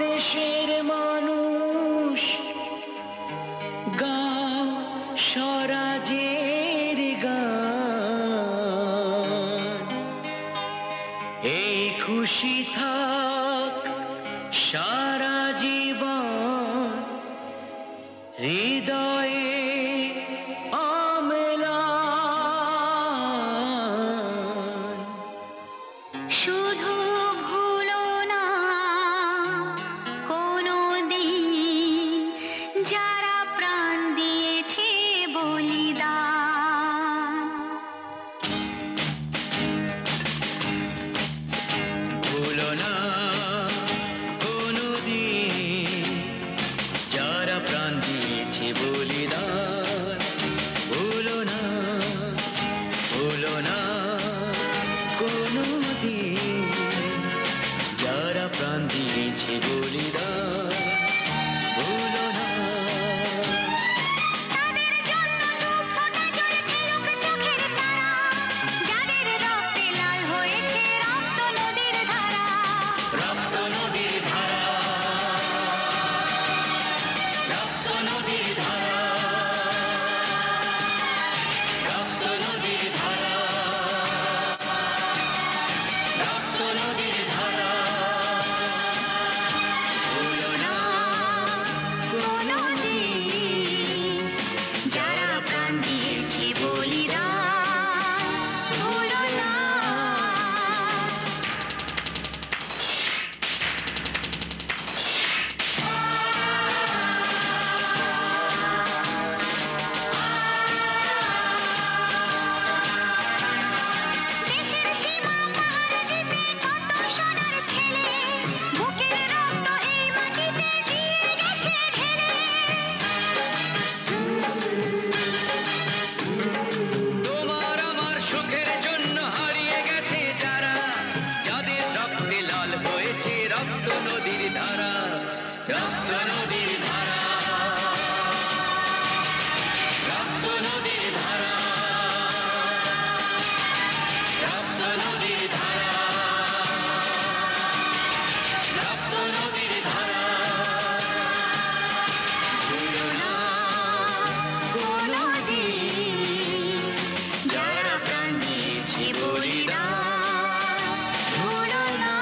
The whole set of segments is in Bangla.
দেশের মানুষ গাও স্বরাজের গান, এই খুশি থাক সারা জীবন হৃদয়ে অম্লান। শুধু ভুলো না কোনো দিন যারা প্রাণ দিয়েছে বলিদান। ভুলো না কোনোদিন যারা প্রাণ দিয়েছে বলিদান। ভুলো না, ভুলো না কোনোদিন যারা প্রাণ দিয়েছে বলিদান। ভুলো না। তাদের জন্য দু ফোঁটা জল ফেলুক চোখের তারা, যাদের রক্তে লাল হয়েছে রক্ত নদীর ধারা। রক্ত নদীর ধারা, রক্ত নদীর ধারা, রক্ত নদীর ধারা, রক্ত নদীর ধারা। ভুলো না কোনোদিন যারা প্রাণ দিয়েছে বলিদান। ভুলো না। দেশের সীমা পাহাড় চিপে কত সোনার ছেলে, বুকের রক্ত এই মাটিতে দিয়ে গেছে ঢেলে। তোমার আমার সুখের জন্য হারিয়ে গেছে যারা, যাদের রক্তে লাল হয়েছে রক্ত নদীর ধারা। রক্ত নদীর ধারা, রক্ত নদীর ধারা, রক্ত নদীর ধারা, রক্ত নদীর ধারা। ভুলো না কোনোদিন যারা প্রাণ দিয়েছে বলিদান। ভুলো না।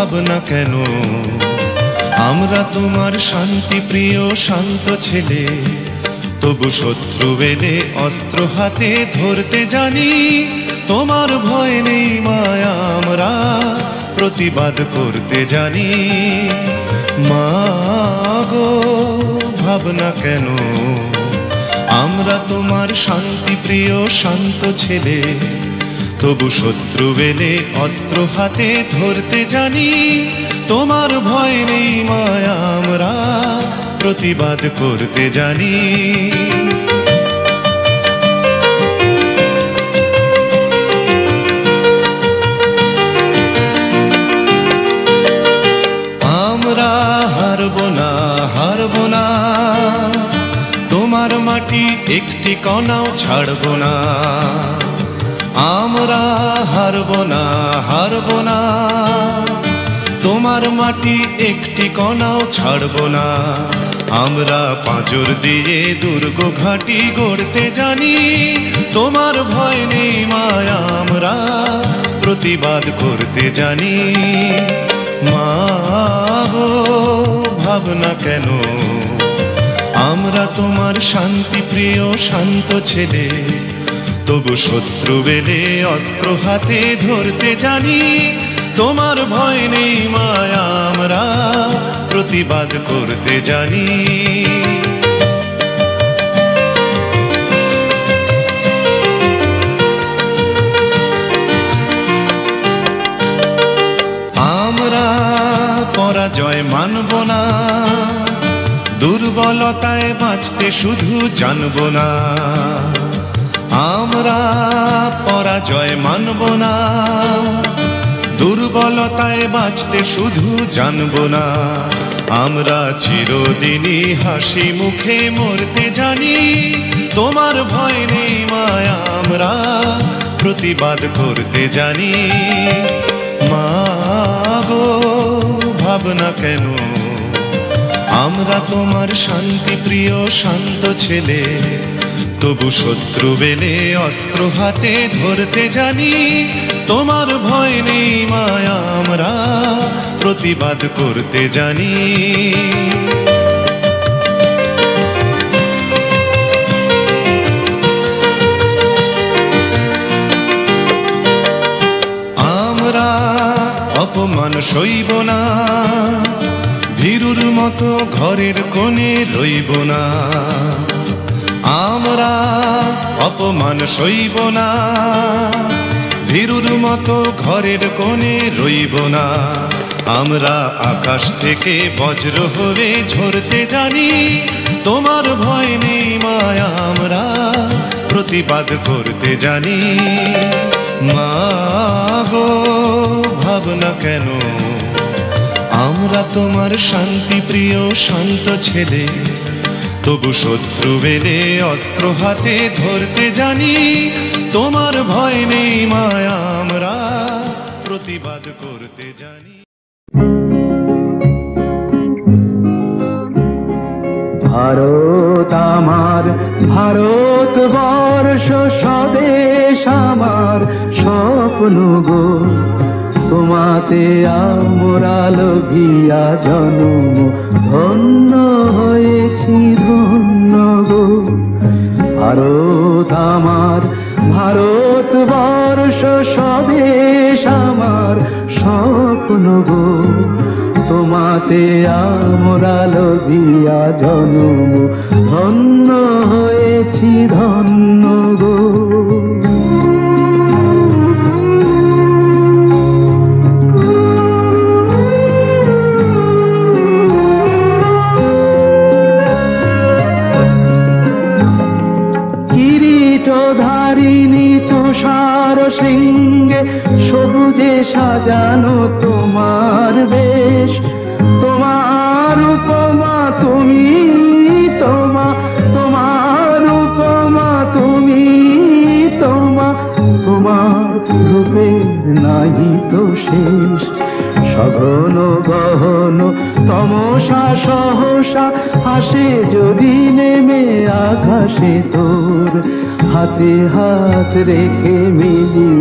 ভাবনা কেন? আমরা তোমার শান্তি প্রিয় শান্ত ছেলে, তবু শত্রু এলে অস্ত্র হাতে ধরতে জানি। তোমার ভয় নেই মায়া, আমরা প্রতিবাদ করতে জানি। মা গো ভাবনা কেন? আমরা তোমার শান্তি প্রিয় শান্ত ছেলে, তবু শত্রু এলে অস্ত্র হাতে ধরতে জানি। তোমার ভয় নেই মায়া, আমরা প্রতিবাদ করতে জানি। আমরা হারব না, হারব না, তোমার মাটি একটি কণাও ছাড়ব না। আমরা হারব না, হারব না, তোমার মাটি একটি কণাও ছাড়ব না। আমরা পাঁজর দিয়ে দুর্গ ঘাঁটি গড়তে জানি। তোমার ভয় নেই মায়া, আমরা প্রতিবাদ করতে জানি। মা গো ভাবনা কেন? আমরা তোমার শান্তি প্রিয় শান্ত ছেলে, তবু শত্রু এলে অস্ত্র হাতে ধরতে জানি। তোমার ভয় নেই মায়া, আমরা প্রতিবাদ করতে জানি। আমরা পরাজয় মানব না, দুর্বলতায় বাঁচতে শুধু জানব না। আমরা পরাজয় মানব না, দুর্বলতায় বাঁচতে শুধু জানব না। আমরা চিরদিনই হাসি মুখে মরতে জানি। তোমার ভয় নেই মায়া, আমরা প্রতিবাদ করতে জানি। মা গো ভাবনা কেন? আমরা তোমার শান্তি প্রিয় শান্ত ছেলে, তবু শত্রু এলে অস্ত্র হাতে ধরতে জানি। তোমার ভয় নেই মায়া, আমরা প্রতিবাদ করতে জানি। আমরা অপমান সইব না, ভীরুর মতো ঘরের কোণে রইব না। আমরা অপমান সইব না, ভীরুর মতো ঘরের কোণে রইব না। আমরা আকাশ থেকে বজ্র হয়ে ঝরতে জানি। তোমার ভয় নেই মায়া, আমরা প্রতিবাদ করতে জানি। মা গো ভাবনা কেন? আমরা তোমার শান্তি প্রিয় শান্ত ছেলে, তবু শত্রু এলে অস্ত্র হাতে ধরতে জানি। তোমার ভয় নেই মায়া, আমরা প্রতিবাদ করতে জানি। ভারত আমার, ভারতবর্ষ স্বদেশ আমার স্বপ্ন গো। তোমাতে আমরা লোভিয়া জন্ম ধন্য হয়েছি, ধন্য গো। ভারত আমার, ভারতবর্ষ স্বদেশ আমার স্বপ্ন গো। তোমাতে আমরা লোভিয়া জন্ম ধন্য হয়েছি, ধন্য গো। কিরীটধারিণী তুষার শৃঙ্গে সবুজে সাজানো তোমার বেশ। তোমার উপমা তুমি, তোমার উপমা তুমি, তোমার রূপের নাহি তো শেষ। সঘন গহন তমসা সহসা হাসে যদি নেমে আকাশে তোর। হাতে হাত রেখে মিলি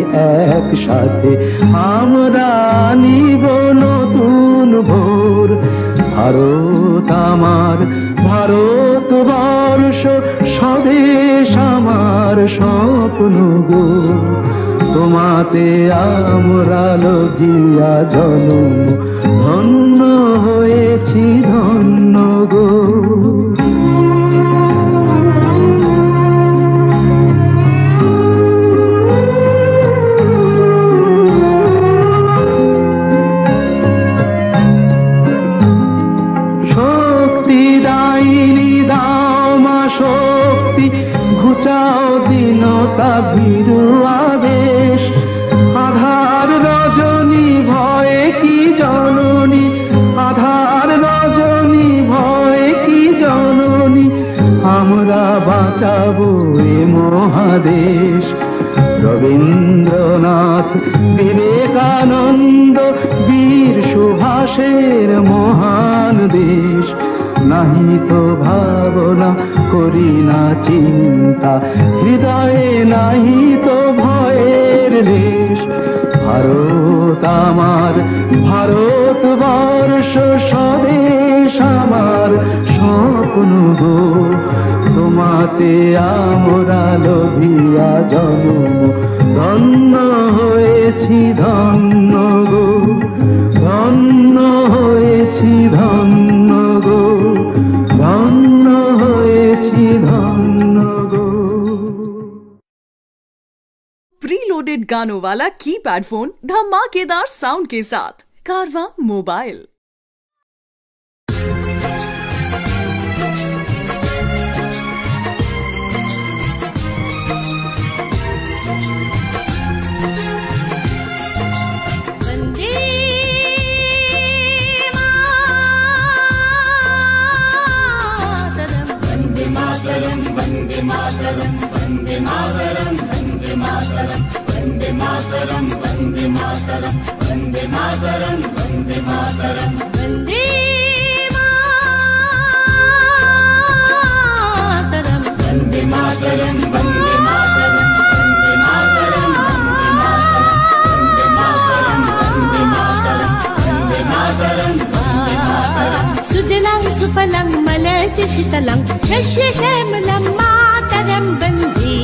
একসাথে আমরা নিব নতুন ভোর। ভারত আমার ভারতবর্ষ স্বদেশ আমার স্বপ্ন গো, তোমাতে আমরা লভিয়া জন্ম ধন্য হয়েছি ধন্য গো। শক্তি দাইনি দাও মা শক্তি, ঘুচাও দীনতা ভীরু আবেশ। আধার রজনী ভয়ে কি জননী, আধার রজনী ভয়ে কি জননী, আমরা বাঁচাবো এ মহাদেশ। রবীন্দ্রনাথ বিবেকানন্দ বীর সুভাষের মহান দেশ। নাহি তো ভাবনা করি না চিন্তা, হৃদয়ে নাহি তো ভয়ের লেশ। ভারত আমার ভারতবর্ষ স্বদেশ আমার স্বপ্ন গো, তোমাতে আমরা লভিয়া জন্ম ধন্য হয়েছি ধন্য গো, ধন্য হয়েছি ধন্য গো, ধন্য হয়েছি धन्य गो। प्रीलोडेड गानों वाला कीपैड फोन धमाकेदार साउंड के साथ कारवा मोबाइल। वंदे मातरम वंदे मातरम वंदे मातरम वंदे मातरम वंदे मातरम वंदे मातरम वंदे मातरम वंदे मातरम वंदे मातरम वंदे मातरम वंदे मातरम वंदे मातरम वंदे मातरम वंदे मातरम वंदे मातरम सुजलां सुफलां मलयज शीतलां शस्य श्यामलां मातरं वन्दे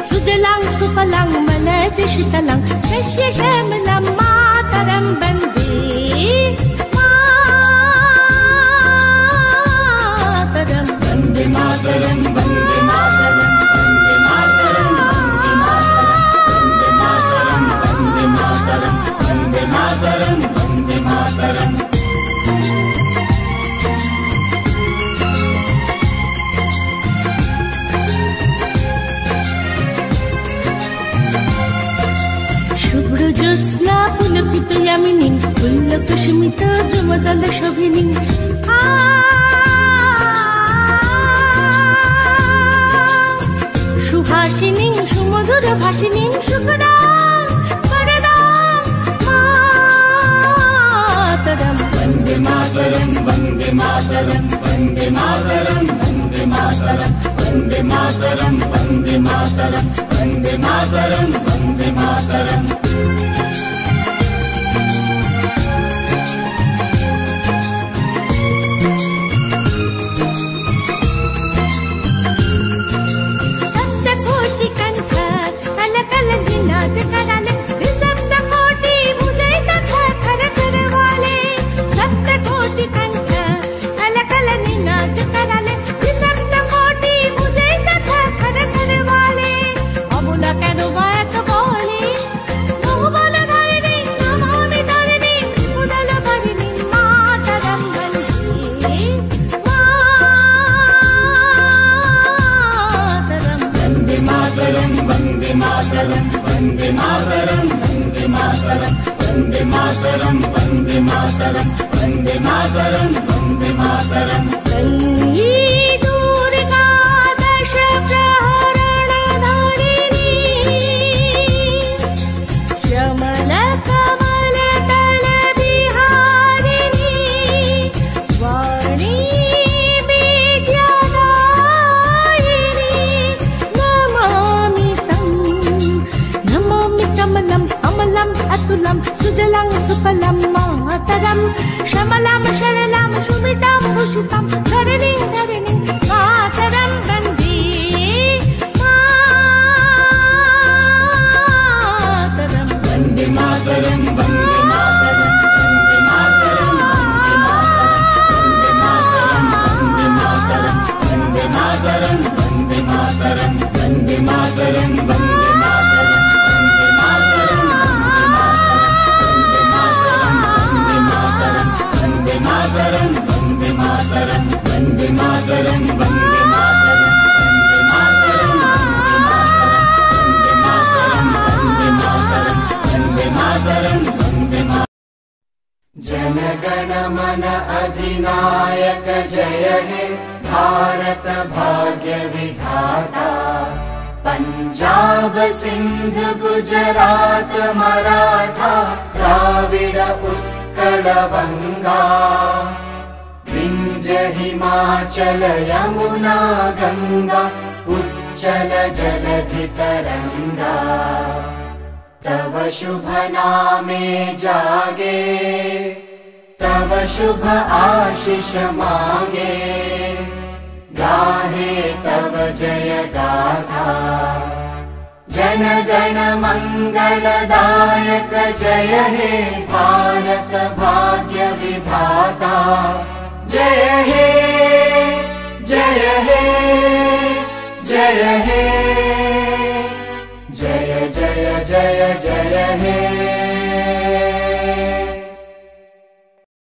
सुजलां सुफलां मलयज शीतलां शस्य श्यामलां मातरं वन्दे मातरं वन्दे मातरं वन्दे मातरं वन्दे मातरं वन्दे मातरं वन्दे मातरं वन्दे मातरं वन्दे मातरं জ্যোৎস্না পুলকিত ইয়ামিনী পুল্লক স্মিত যুবদল শোভিনী সুহাসিনী সুমধুর ভাসিনী সুখদাং বরদাং মাতরম বন্দে মাতরম বন্দে মাতরম বন্দে মাতরম বন্দে মাতরম বন্দে মাতরম বন্দে মাতরম বন্দে মাতরম বন্দে মাতরম वंदे मातरम वंदे मातरम वंदे मातरम वंदे मातरम वंदे मातरम वंदे मातरम वंदे मातरम मंगलम श्यामलाम शरलाम शुभिताम भूषिताम धरणीं धरणीं मातरं वन्दे मातरं वन्दे मातरं वन्दे मातरं वन्दे मातरं वन्दे मातरं वन्दे मातरं वन्दे मातरं वन्दे मातरं वन्दे मातरं वन्दे मातरं वन्दे मातरं वन्दे मातरं वन्दे मातरं वन्दे मातरं जनगण मन अधिनायक जय हे भारत भाग्य विधाता पंजाब सिंध गुजरात मराठा द्राविड उत्कल बंगा विंध्य हिमाचल यमुना गंगा उच्चल जलधि तरंगा तव शुभ नामे जागे तव शुभ आशीष मागे गाहे तव जय गाथा जनगण मंगलदायक जय हे भारत भाग्य विधाता जय हे जय हे जय हे जय जय जय जय हे